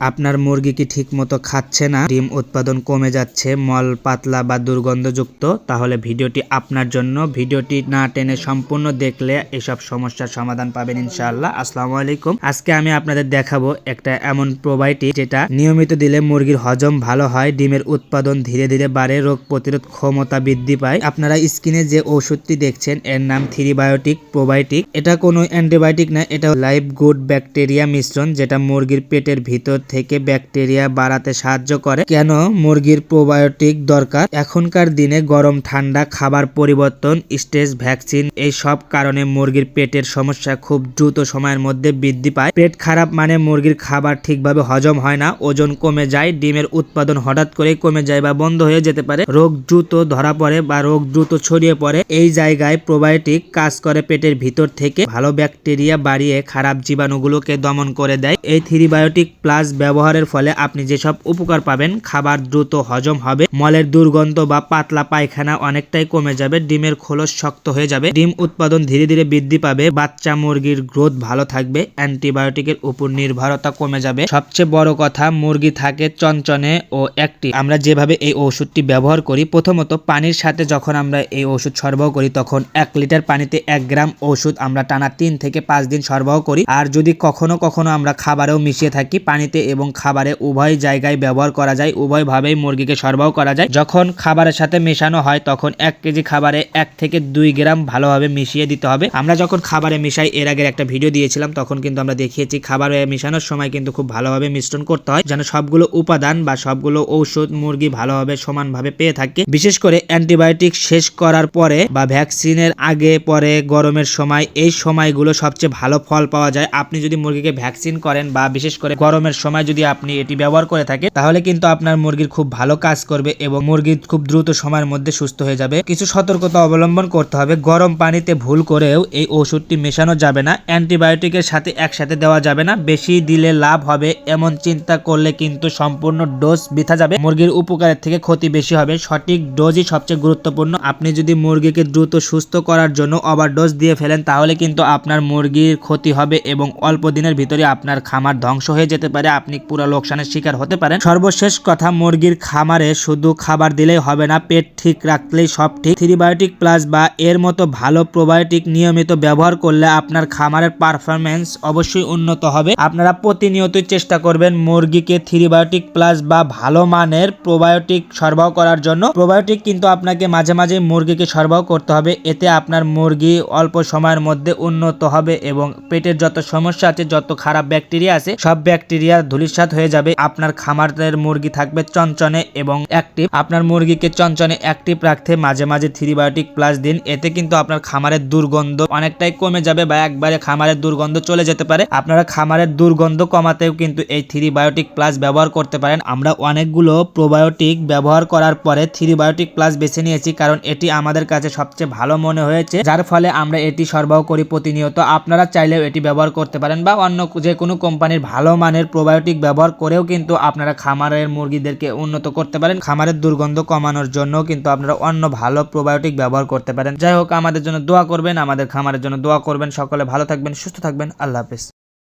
আপনার মুরগি কি ঠিকমতো খাচ্ছে না, ডিম উৎপাদন কমে যাচ্ছে, মল পাতলা বা দুর্গন্ধযুক্ত, তাহলে ভিডিওটি আপনার জন্য। ভিডিওটি না টেনে সম্পূর্ণ দেখলে এসব সমস্যার সমাধান পাবেন ইনশাআল্লাহ। আসসালামু আলাইকুম। আজকে আমি আপনাদের দেখাবো একটা এমন প্রোবায়োটিক যেটা নিয়মিত দিলে মুরগির হজম ভালো হয়, ডিমের উৎপাদন ধীরে ধীরে বাড়ে, রোগ প্রতিরোধ ক্ষমতা বৃদ্ধি পায়। আপনারা স্ক্রিনে যে ওষুধটি দেখছেন এর নাম থ্রিবায়োটিক প্রোবায়োটিক। এটা কোনো অ্যান্টিবায়োটিক না, এটা লাইভ গুড ব্যাকটেরিয়া মিশ্রণ যেটা মুরগির পেটের ভিতর থেকে ব্যাকটেরিয়া বাড়াতে সাহায্য করে। কেন মুরগির প্রোবায়োটিক দরকার? এখনকার দিনে গরম ঠান্ডা, খাবার পরিবর্তন, স্ট্রেস, ভ্যাকসিন, এই সব কারণে মুরগির পেটের সমস্যা খুব দ্রুত সময়ের মধ্যে বৃদ্ধি পায়। পেট খারাপ মানে মুরগির খাবার ঠিকভাবে হজম হয় না, ওজন কমে যায়, ডিমের উৎপাদন হঠাৎ করে কমে যায় বা বন্ধ হয়ে যেতে পারে, রোগ দ্রুত ধরা পড়ে বা রোগ দ্রুত ছড়িয়ে পড়ে। এই জায়গায় প্রোবায়োটিক কাজ করে পেটের ভিতর থেকে ভালো ব্যাকটেরিয়া বাড়িয়ে খারাপ জীবাণুগুলোকে দমন করে দেয়। এই থ্রিবায়োটিক প্লাস ব্যবহারের ফলে আপনি যেসব উপকার পাবেন: খাবার দ্রুত হজম হবে, মলের দুর্গন্ধ বা পাতলা পায়খানা অনেকটাই কমে যাবে, ডিমের খোলস শক্ত হয়ে যাবে, ডিম উৎপাদন ধীরে ধীরে বৃদ্ধি পাবে, বাচ্চা মুরগির গ্রোথ ভালো থাকবে, অ্যান্টিবায়োটিকের উপর নির্ভরতা কমে যাবে। সবচেয়ে বড় কথা, মুরগি থাকে চনচনে ও অ্যাক্টিভ। আমরা যেভাবে এই ওষুধটি ব্যবহার করি, প্রথমত পানির সাথে যখন আমরা এই ওষুধ সরবরাহ করি তখন 1 লিটার পানিতে 1 গ্রাম ওষুধ আমরা টানা 3 থেকে 5 দিন সরবরাহ করি। আর যদি কখনো কখনো আমরা খাবারেও মিশিয়ে থাকি, পানিতে এবং খাবারে উভয় জায়গায় ব্যবহার করা যায়, উভয়ভাবেই মুরগিকে সরবরাহ করা যায়। যখন খাবারের সাথে মেশানো হয় তখন 1 কেজি খাবারে 1 থেকে 2 গ্রাম ভালোভাবে মিশিয়ে দিতে হবে। আমরা যখন খাবারে মিশাই, এর আগের একটা ভিডিও দিয়েছিলাম, তখন কিন্তু আমরা দেখিয়েছি খাবারে মেশানোর সময় কিন্তু খুব ভালোভাবে মিশ্রণ করতে হয় যেন সবগুলো উপাদান বা সবগুলো ঔষধ মুরগি ভালোভাবে সমানভাবে পেয়ে থাকে। বিশেষ করে অ্যান্টিবায়োটিক শেষ করার পরে বা ভ্যাকসিনের আগে পরে, গরমের সময়, এই সময়গুলো সবচেয়ে ভালো ফল পাওয়া যায়। আপনি যদি মুরগিকে ভ্যাকসিন করেন বা বিশেষ করে গরমের সময় যদি আপনি এটি ব্যবহার করে থাকেন, তাহলে কিন্তু আপনার মুরগির খুব ভালো কাজ করবে এবং মুরগি খুব দ্রুত সময়ের মধ্যে সুস্থ হয়ে যাবে। কিছু সতর্কতা অবলম্বন করতে হবে। গরম পানিতে ভুল করেও এই ওষুধটি মেশানো যাবে না, অ্যান্টিবায়োটিকের সাথে একসাথে দেওয়া যাবে না। বেশি দিলে লাভ হবে এমন চিন্তা করলে কিন্তু সম্পূর্ণ ডোজ বৃথা যাবে, মুরগির উপকারের থেকে ক্ষতি বেশি হবে। সঠিক ডোজই সবচেয়ে গুরুত্বপূর্ণ। আপনি যদি মুরগিকে দ্রুত সুস্থ করার জন্য ওভারডোজ দিয়ে ফেলেন, তাহলে কিন্তু আপনার মুরগির ক্ষতি হবে এবং অল্প দিনের ভিতরে আপনার খামার ধ্বংস হয়ে যেতে পারে, আপনি পুরো লোকসানের শিকার হতে পারেন। সর্বশেষ কথা, মুরগির খামারে শুধু খাবার দিলেই হবে না, পেট ঠিক রাখলেই সব ঠিক। থ্রিবায়োটিক প্লাস বা এর মতো ভালো প্রোবায়োটিক নিয়মিত ব্যবহার করলে আপনার খামারের পারফরম্যান্স অবশ্যই উন্নত হবে। আপনারা প্রতিনিয়তই চেষ্টা করবেন মুরগিকে থ্রিবায়োটিক প্লাস বা ভালো মানের প্রোবায়োটিক সরবরাহ করার জন্য। প্রোবায়োটিক কিন্তু আপনাকে মাঝে মাঝে মুরগিকে সরবরাহ করতে হবে, এতে আপনার মুরগি অল্প সময়ের মধ্যে উন্নত হবে এবং পেটের যত সমস্যা আছে, যত খারাপ ব্যাকটেরিয়া আছে, সব ব্যাকটেরিয়া ধূলিসাৎ হয়ে যাবে। আপনার খামারের মুরগি থাকবে চনচনে এবং অ্যাক্টিভ। আপনার মুরগিকে চনচনে অ্যাক্টিভ রাখতে মাঝে মাঝে থ্রিবায়োটিক প্লাস দিন, এতে কিন্তু আপনার খামারের দুর্গন্ধ অনেকটাই কমে যাবে বা একবারে খামারের দুর্গন্ধ চলে যেতে পারে। আপনারা খামারের দুর্গন্ধ কমাতেও কিন্তু এই থ্রিবায়োটিক প্লাস ব্যবহার করতে পারেন। আমরা অনেকগুলো প্রোবায়োটিক ব্যবহার করার পরে থ্রিবায়োটিক প্লাস বেছে নিয়েছি, কারণ এটি আমাদের কাছে সবচেয়ে ভালো মনে হয়েছে, যার ফলে আমরা এটি সরবরাহ করি প্রতিনিয়ত। আপনারা চাইলেও এটি ব্যবহার করতে পারেন বা অন্য যে কোনো কোম্পানির ভালো মানের প্রোবায়োটিক ব্যবহার করেও কিন্তু আপনারা খামারের মুরগিদেরকে উন্নত করতে পারেন। খামারের দুর্গন্ধ কমানোর জন্য কিন্তু আপনারা অন্য ভালো প্রোবায়োটিক ব্যবহার করতে পারেন। যাই হোক, আমাদের জন্য দোয়া করবেন, আমাদের খামারের জন্য দোয়া করবেন। সকলে ভালো থাকবেন, সুস্থ থাকবেন। আল্লাহ হাফেজ।